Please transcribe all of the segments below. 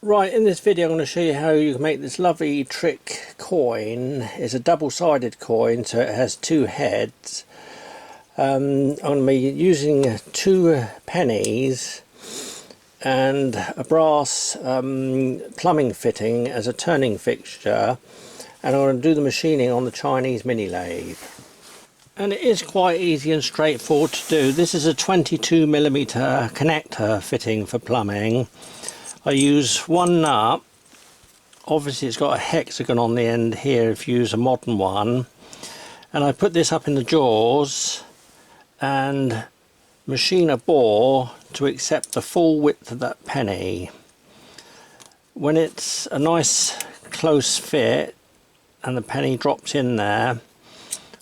Right, in this video I'm going to show you how you can make this lovely trick coin. It's a double-sided coin, so it has two heads. I'm going to be using two pennies and a brass plumbing fitting as a turning fixture, and I'm going to do the machining on the Chinese Mini Lathe. And it is quite easy and straightforward to do. This is a 22mm connector fitting for plumbing. I use one nut. Obviously it's got a hexagon on the end here if you use a modern one, and I put this up in the jaws and machine a bore to accept the full width of that penny. When it's a nice close fit and the penny drops in there,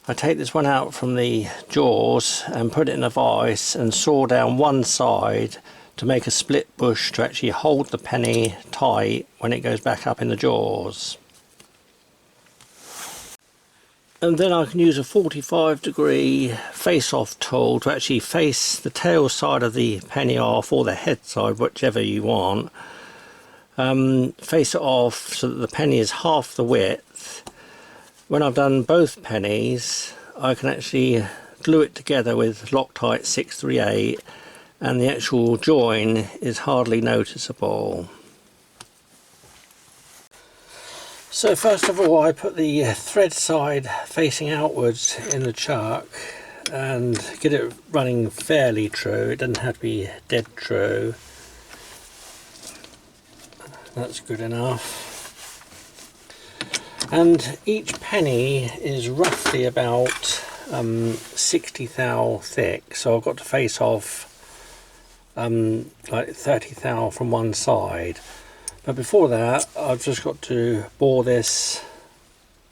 I take this one out from the jaws and put it in a vise and saw down one side to make a split bush to actually hold the penny tight when it goes back up in the jaws. And then I can use a 45-degree face-off tool to actually face the tail side of the penny off, or the head side, whichever you want. Face it off so that the penny is half the width. When I've done both pennies, I can actually glue it together with Loctite 638, and the actual join is hardly noticeable. So first of all, I put the thread side facing outwards in the chuck and get it running fairly true. It doesn't have to be dead true. That's good enough. And each penny is roughly about 60 thou thick, so I've got to face off like 30 thou from one side. But before that, I've just got to bore this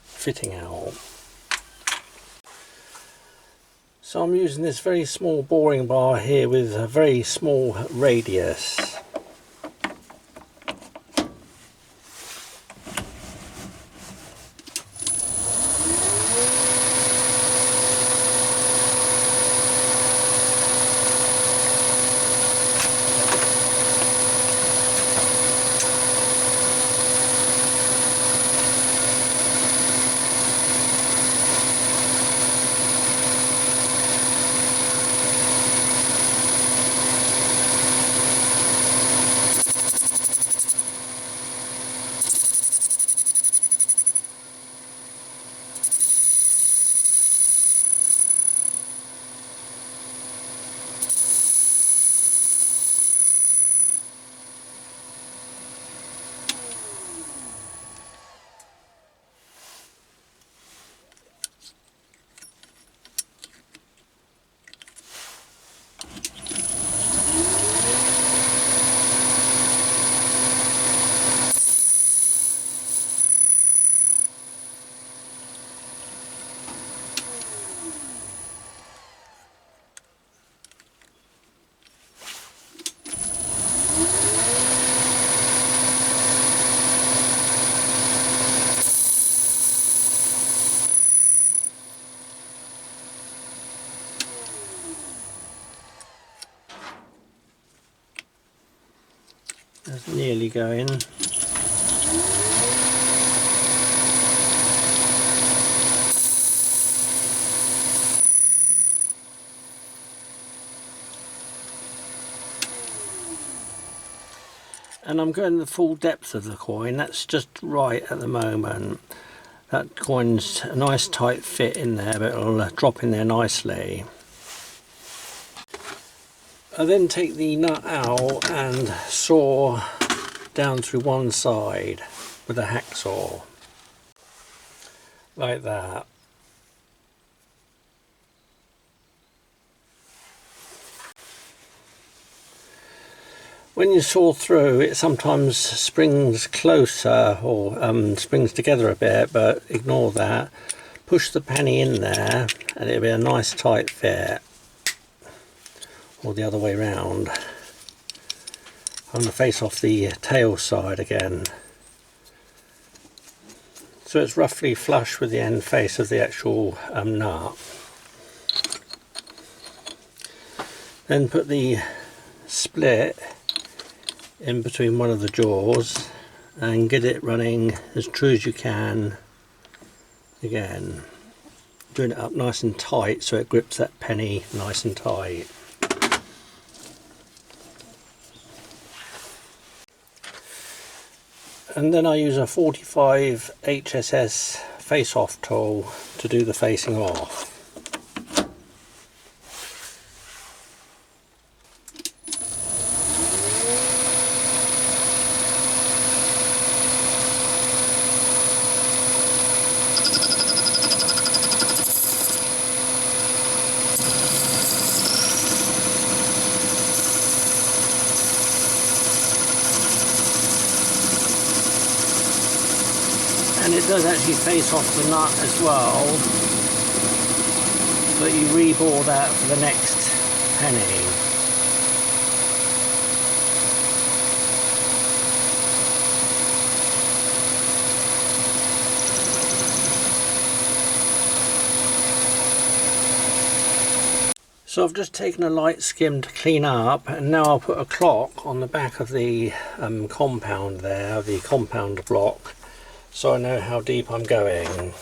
fitting out. So I'm using this very small boring bar here with a very small radius. That's nearly going. And I'm going the full depth of the coin. That's just right at the moment. That coin's a nice tight fit in there, but it'll drop in there nicely. I then take the nut out and saw down through one side with a hacksaw, like that. When you saw through, it sometimes springs closer or springs together a bit, but ignore that. Push the penny in there and it'll be a nice tight fit. Or the other way round. I'm going to face off the tail side again. So it's roughly flush with the end face of the actual nut. Then put the split in between one of the jaws and get it running as true as you can. Again, doing it up nice and tight so it grips that penny nice and tight. And then I use a 45 HSS face-off tool to do the facing off. And it does actually face off the nut as well, but you rebore that for the next penny. So I've just taken a light skim to clean up, and now I'll put a clock on the back of the compound there, the compound block, so I know how deep I'm going.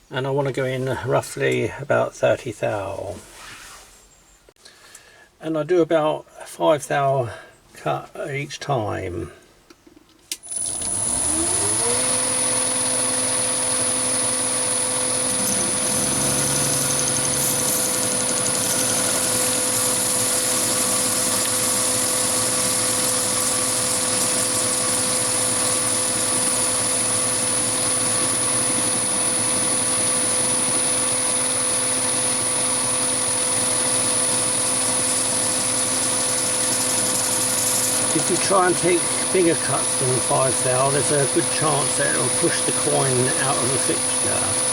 And I want to go in roughly about 30 thou. And I do about 5 thou cut each time. If you try and take bigger cuts than 5 thou, there's a good chance that it will push the coin out of the fixture.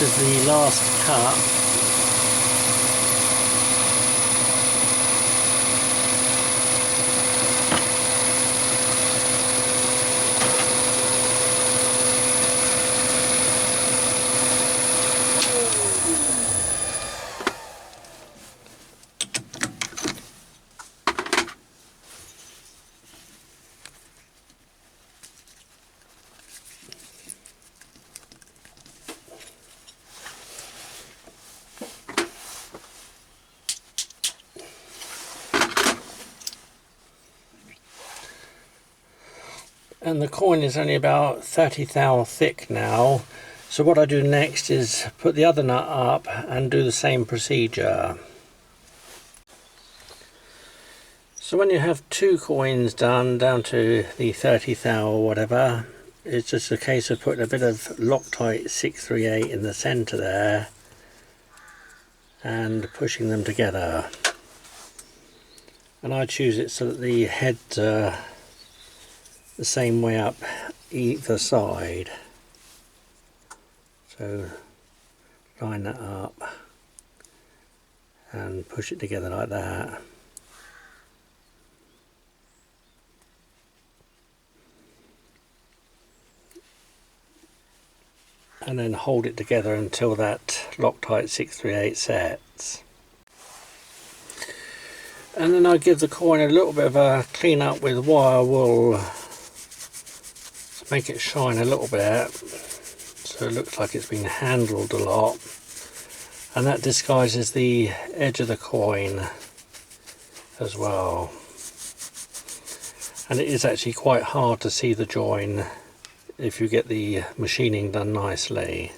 this is the last cut. And the coin is only about 30 thou thick now, so what I do next is put the other nut up and do the same procedure. So when you have two coins done down to the 30 thou or whatever, it's just a case of putting a bit of Loctite 638 in the centre there and pushing them together. And I choose it so that the heads are the same way up either side. So line that up and push it together like that. And then hold it together until that Loctite 638 sets. And then I give the coin a little bit of a clean up with wire wool to make it shine a little bit, so it looks like it's been handled a lot, and that disguises the edge of the coin as well. And it is actually quite hard to see the join if you get the machining done nicely.